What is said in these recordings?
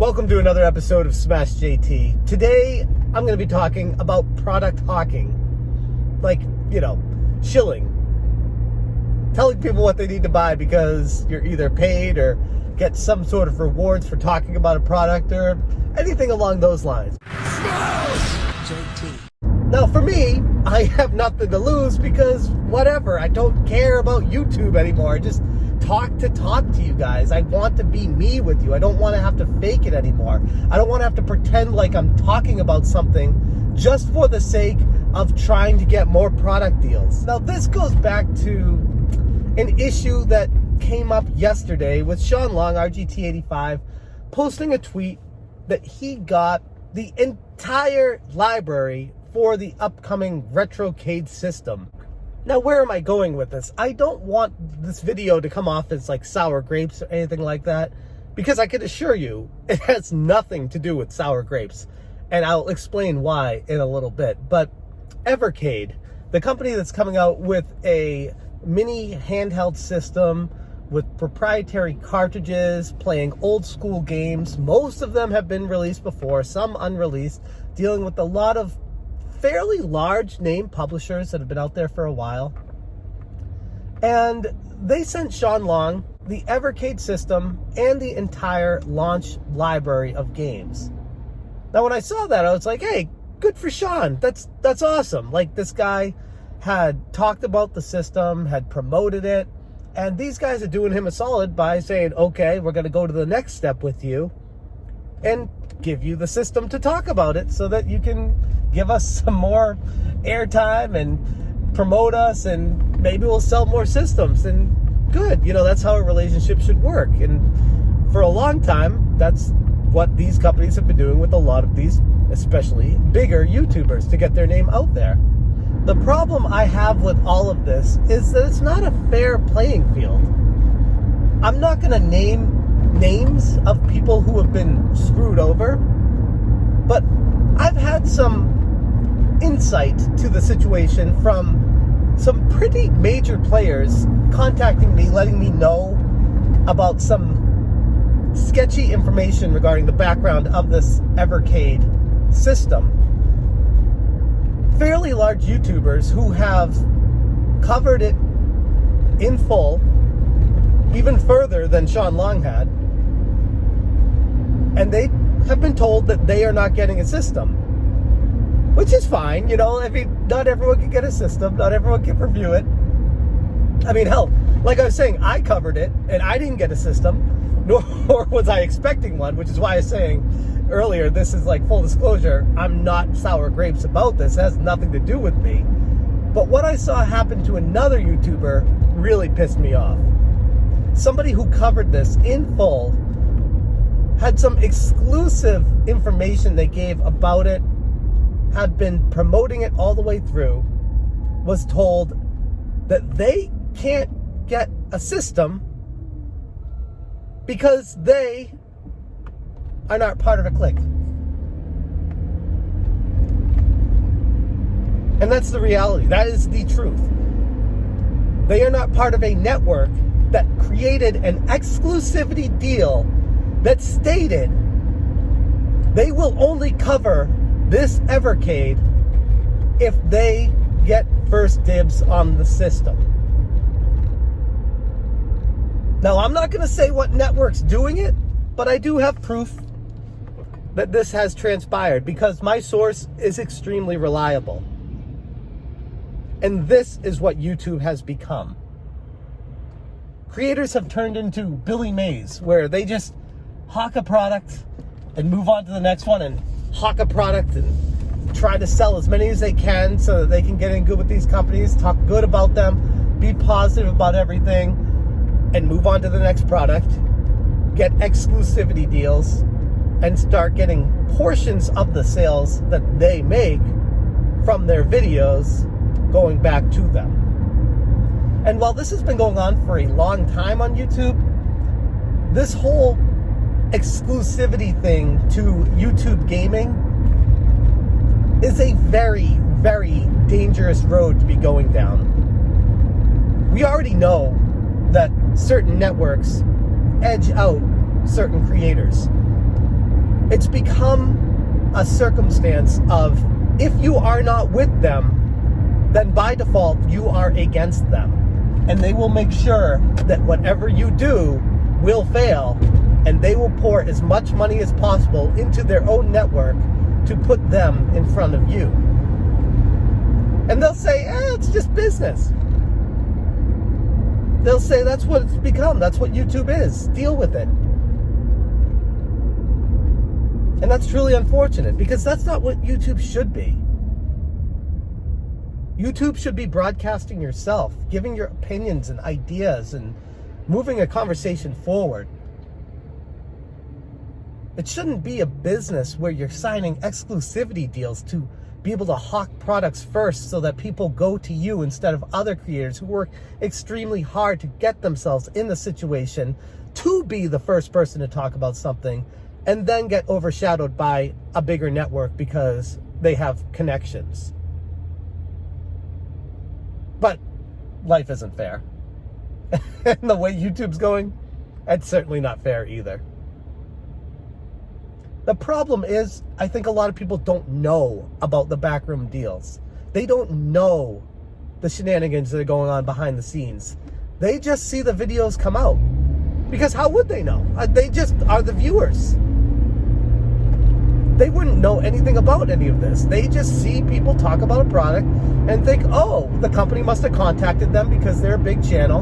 Welcome to another episode of Smash JT. Today, I'm going to be talking about product hawking. Like, Shilling. Telling people what they need to buy because you're either paid or get some sort of rewards for talking about a product or anything along those lines. Smash JT. Now, for me, I have nothing to lose because whatever. I don't care about YouTube anymore. I just talk to you guys. I want to be me with you. I don't want to have to fake it anymore. I don't want to have to pretend like I'm talking about something just for the sake of trying to get more product deals. Now, this goes back to an issue that came up yesterday with Sean Long, RGT85, posting a tweet that he got the entire library for the upcoming Retrocade system. Now, where am I going with this? I don't want this video to come off as like sour grapes or anything like that, because I can assure you it has nothing to do with sour grapes, and I'll explain why in a little bit. But Evercade, the company that's coming out with a mini handheld system with proprietary cartridges, playing old school games. Most of them have been released before, some unreleased, dealing with a lot of fairly large name publishers that have been out there for a while. And they sent Sean Long the Evercade system and the entire launch library of games. Now, when I saw that, I was like, hey, good for Sean. That's awesome. Like, this guy had talked about the system, had promoted it, and these guys are doing him a solid by saying, okay, we're going to go to the next step with you and give you the system to talk about it so that you can give us some more airtime and promote us, and maybe we'll sell more systems. And good, that's how a relationship should work. And for a long time, that's what these companies have been doing with a lot of these, especially bigger YouTubers, to get their name out there. The problem I have with all of this is that it's not a fair playing field. I'm not going to name names of people who have been screwed over, but I've had some insight to the situation from some pretty major players contacting me, letting me know about some sketchy information regarding the background of this Evercade system. Fairly large YouTubers who have covered it in full, even further than Sean Long had, and they have been told that they are not getting a system, which is fine. Not everyone can get a system, not everyone can review it. I mean, hell, like I was saying, I covered it and I didn't get a system, nor was I expecting one, which is why I was saying earlier, this is like full disclosure, I'm not sour grapes about this. It has nothing to do with me. But what I saw happen to another YouTuber really pissed me off. Somebody who covered this in full, had some exclusive information they gave about it, had been promoting it all the way through, was told that they can't get a system because they are not part of a clique. And that's the reality. That is the truth. They are not part of a network that created an exclusivity deal that stated they will only cover this Evercade if they get first dibs on the system. Now, I'm not going to say what network's doing it, but I do have proof that this has transpired because my source is extremely reliable. And this is what YouTube has become. Creators have turned into Billy Mays, where they just hawk a product and move on to the next one and hawk a product and try to sell as many as they can so that they can get in good with these companies, talk good about them, be positive about everything, and move on to the next product, get exclusivity deals, and start getting portions of the sales that they make from their videos going back to them. And while this has been going on for a long time on YouTube, this whole exclusivity thing to YouTube gaming is a very, very dangerous road to be going down. We already know that certain networks edge out certain creators. it's become a circumstance of, if you are not with them, then by default you are against them. And they will make sure that whatever you do will fail, and they will pour as much money as possible into their own network to put them in front of you. And they'll say, it's just business. They'll say that's what it's become. That's what YouTube is. Deal with it. And that's truly unfortunate, because that's not what YouTube should be. YouTube should be broadcasting yourself, giving your opinions and ideas, and moving a conversation forward. It shouldn't be a business where you're signing exclusivity deals to be able to hawk products first so that people go to you instead of other creators who work extremely hard to get themselves in the situation to be the first person to talk about something, and then get overshadowed by a bigger network because they have connections. But life isn't fair. And the way YouTube's going, it's certainly not fair either. The problem is, I think a lot of people don't know about the backroom deals. They don't know the shenanigans that are going on behind the scenes. They just see the videos come out. Because how would they know? They just are the viewers. They wouldn't know anything about any of this. They just see people talk about a product and think, oh, the company must have contacted them because they're a big channel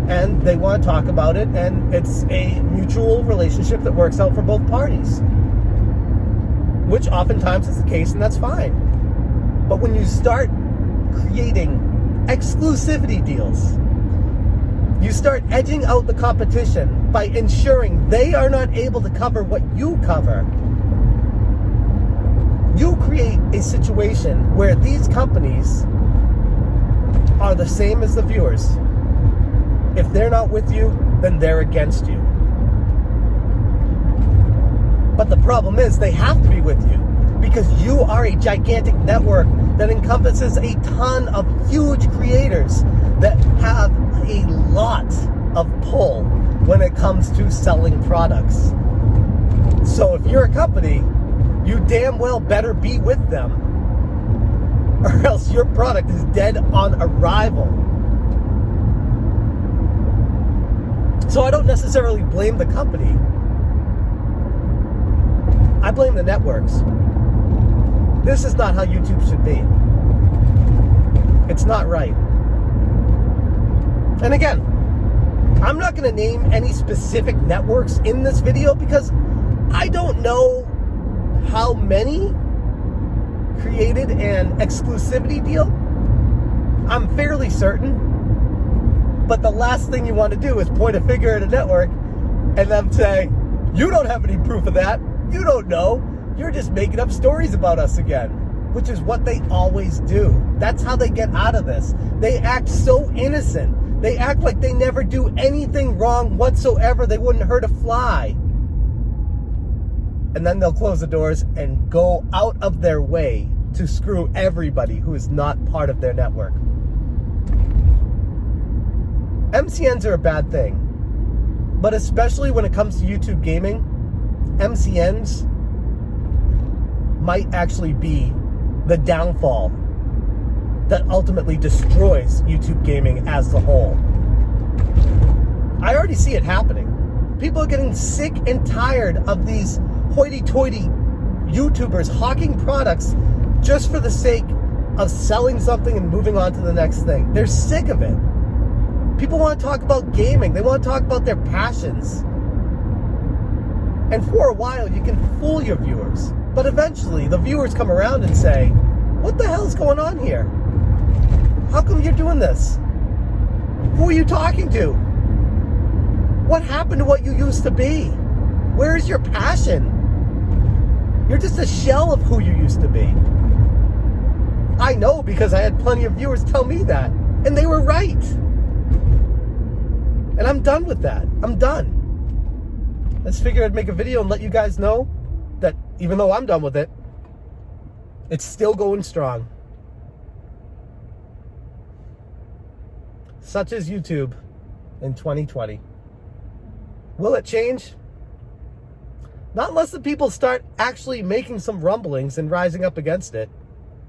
and they want to talk about it, and it's a mutual relationship that works out for both parties. Which oftentimes is the case, and that's fine. But when you start creating exclusivity deals, you start edging out the competition by ensuring they are not able to cover what you cover. You create a situation where these companies are the same as the viewers. If they're not with you, then they're against you. But the problem is, they have to be with you because you are a gigantic network that encompasses a ton of huge creators that have a lot of pull when it comes to selling products. So if you're a company, you damn well better be with them, or else your product is dead on arrival. So I don't necessarily blame the company. I blame the networks. This is not how YouTube should be. It's not right. And again, I'm not going to name any specific networks in this video because I don't know how many created an exclusivity deal. I'm fairly certain. But the last thing you want to do is point a finger at a network and then say, you don't have any proof of that. You don't know. You're just making up stories about us again. Which is what they always do. That's how they get out of this. They act so innocent. They act like they never do anything wrong whatsoever. They wouldn't hurt a fly. And then they'll close the doors and go out of their way to screw everybody who is not part of their network. MCNs are a bad thing. But especially when it comes to YouTube gaming, MCNs might actually be the downfall that ultimately destroys YouTube gaming as a whole. I already see it happening. People are getting sick and tired of these hoity-toity YouTubers hawking products just for the sake of selling something and moving on to the next thing. They're sick of it. People want to talk about gaming. They want to talk about their passions. And for a while, you can fool your viewers. But eventually, the viewers come around and say, what the hell is going on here? How come you're doing this? Who are you talking to? What happened to what you used to be? Where is your passion? You're just a shell of who you used to be. I know because I had plenty of viewers tell me that. And they were right. And I'm done with that. I'm done. I just figured I'd make a video and let you guys know that even though I'm done with it, it's still going strong. Such is YouTube in 2020. Will it change? Not unless the people start actually making some rumblings and rising up against it.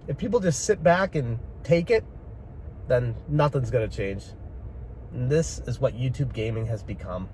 If people just sit back and take it, then nothing's going to change. And this is what YouTube gaming has become.